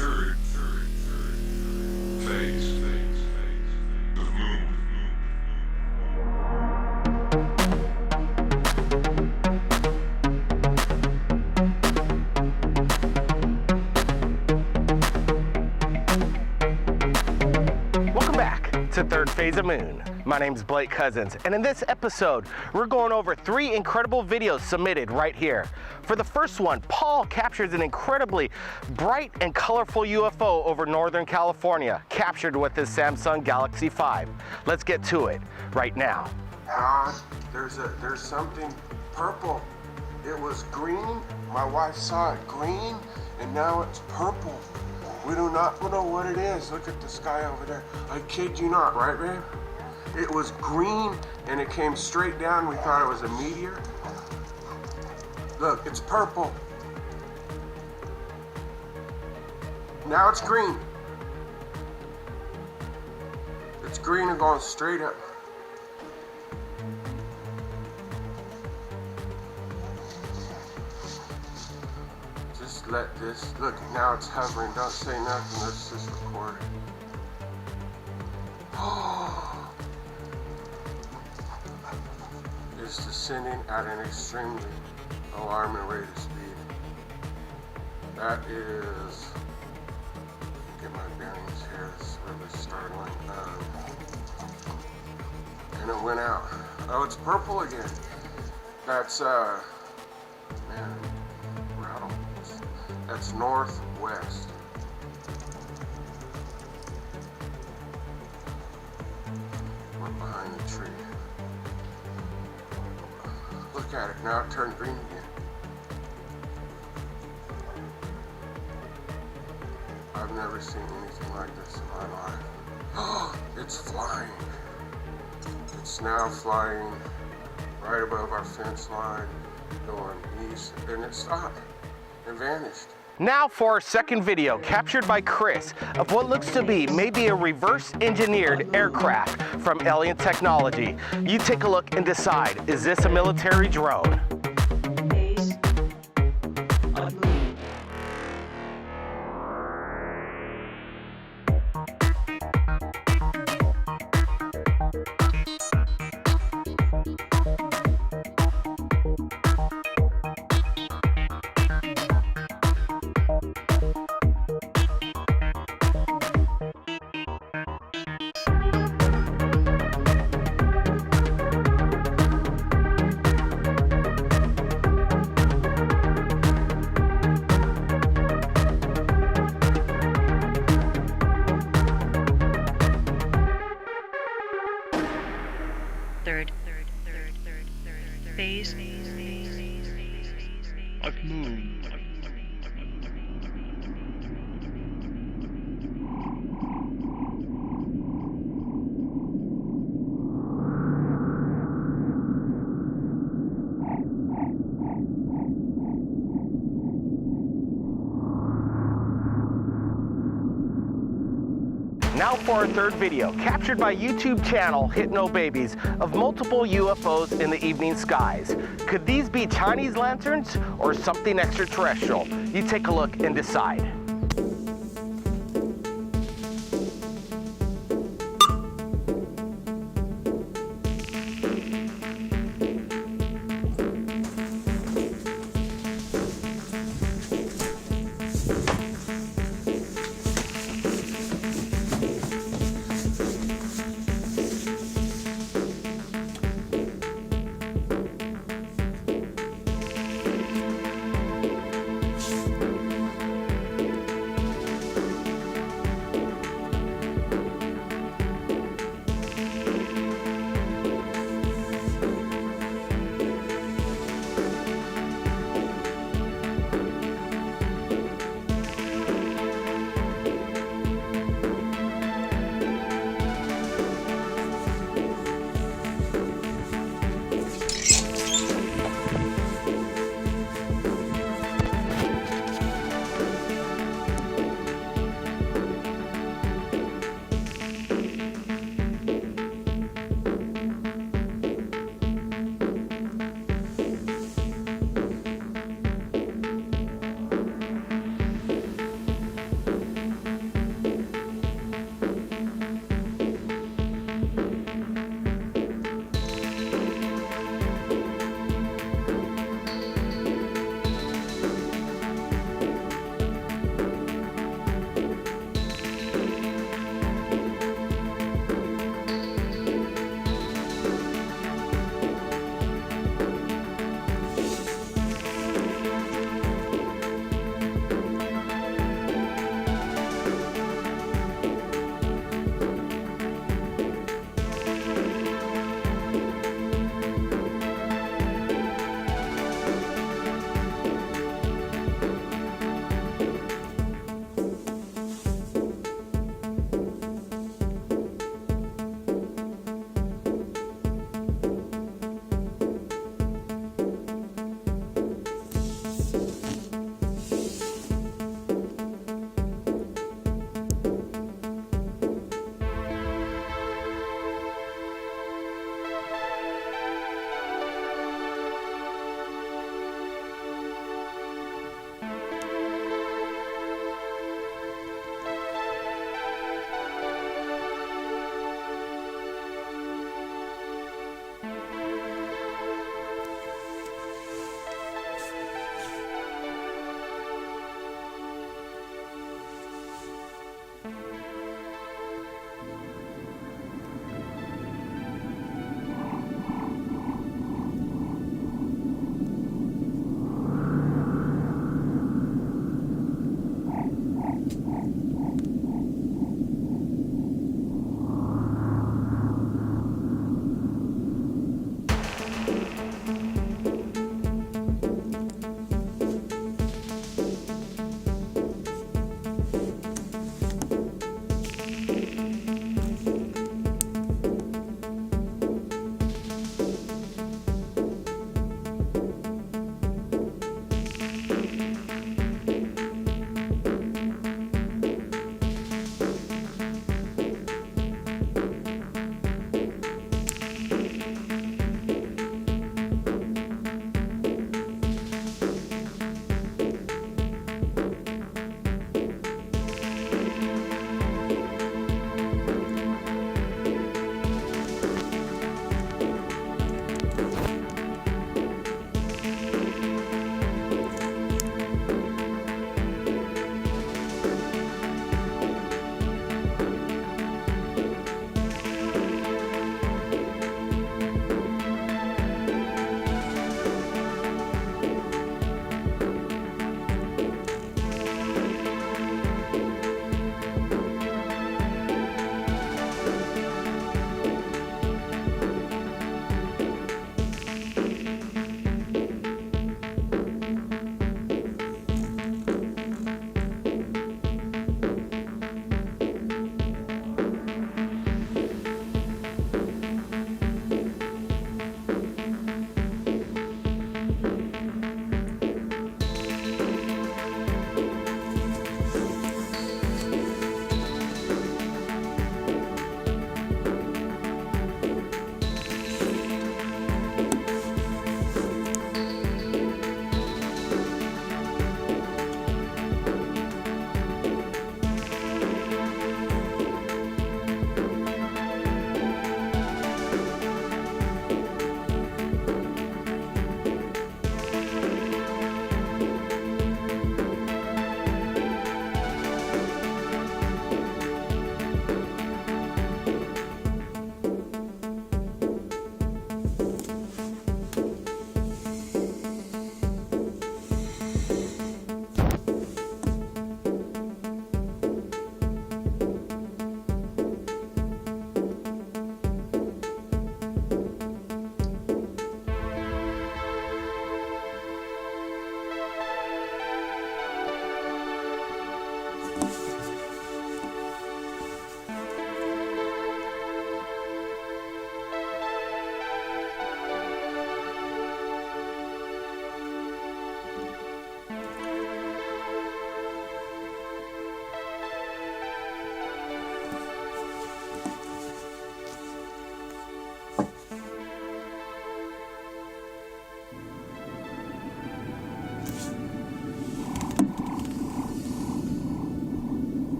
third phase of moon. Welcome back to Third Phase of Moon. My name's Blake Cousins, and in this episode, we're going over 3 incredible videos submitted right here. For the first one, Paul captures an incredibly bright and colorful UFO over Northern California, captured with his Samsung Galaxy 5. Let's get to it right now. God, there's something purple. It was green, my wife saw it green, and now it's purple. We do not know what it is. Look at the sky over there. I kid you not, right, babe? It was green and it came straight down. We thought it was a meteor. Look, it's purple. Now it's green. It's green and going straight up. Just let this, look, now it's hovering. Don't say nothing, let's just record it. It's descending at an extremely alarming rate of speed. That is, get my bearings here, it's really startling. And it went out. Oh, it's purple again. That's, man, rattle. That's northwest. We're behind the tree. Look at it, now it turned green again. I've never seen anything like this in my life. Oh, it's flying. It's now flying right above our fence line, going east, and it stopped and vanished. Now for our second video, captured by Chris, of what looks to be maybe a reverse-engineered aircraft from alien technology. You take a look and decide, is this a military drone? Third phase of moon. Now for our third video, captured by YouTube channel Hit No Babies, of multiple UFOs in the evening skies. Could these be Chinese lanterns or something extraterrestrial? You take a look and decide.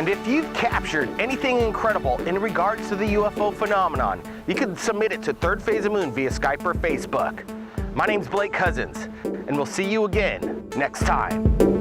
And if you've captured anything incredible in regards to the UFO phenomenon, you can submit it to Third Phase of Moon via Skype or Facebook. My name's Blake Cousins, and we'll see you again next time.